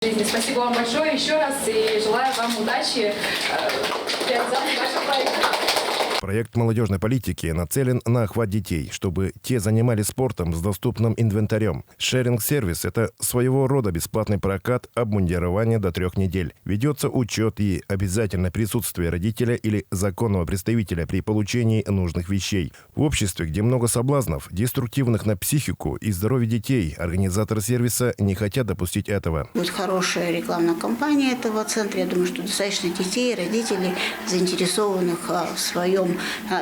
Спасибо вам большое еще раз и желаю вам удачи в реализации вашего проекта. Проект молодежной политики нацелен на охват детей, чтобы те занимались спортом с доступным инвентарем. Шеринг-сервис – это своего рода бесплатный прокат обмундирования до 3 недель. Ведется учет и обязательное присутствие родителя или законного представителя при получении нужных вещей. В обществе, где много соблазнов, деструктивных на психику и здоровье детей, организаторы сервиса не хотят допустить этого. Будет хорошая рекламная кампания этого центра. Я думаю, что достаточно детей, родителей, заинтересованных в своем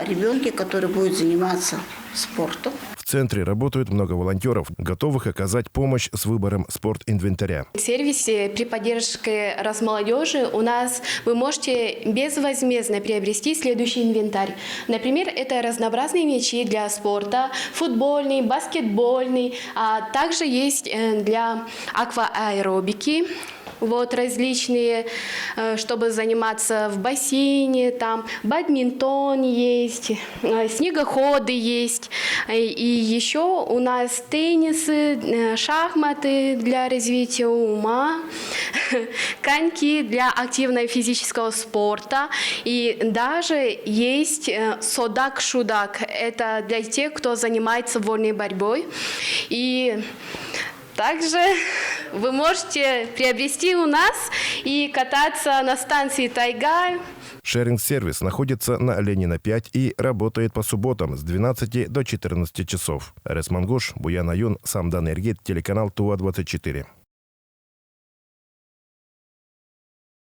ребенке, который будет заниматься спортом. В центре работают много волонтеров, готовых оказать помощь с выбором спортинвентаря. В сервисе при поддержке Росмолодежи у нас вы можете безвозмездно приобрести следующий инвентарь. Например, это разнообразные мячи для спорта, футбольный, баскетбольный, а также есть для акваэробики. Различные, чтобы заниматься в бассейне, там бадминтон есть, снегоходы есть, и еще у нас теннисы, шахматы для развития ума, коньки для активного физического спорта, и даже есть содак-шудак, это для тех, кто занимается вольной борьбой. И также вы можете приобрести у нас и кататься на станции «Тайга». Шеринг-сервис находится на Ленина 5 и работает по субботам с 12 до 14 часов. Арес Мангуш, Буян Аюн, Самдан Эргит, телеканал ТУА-24.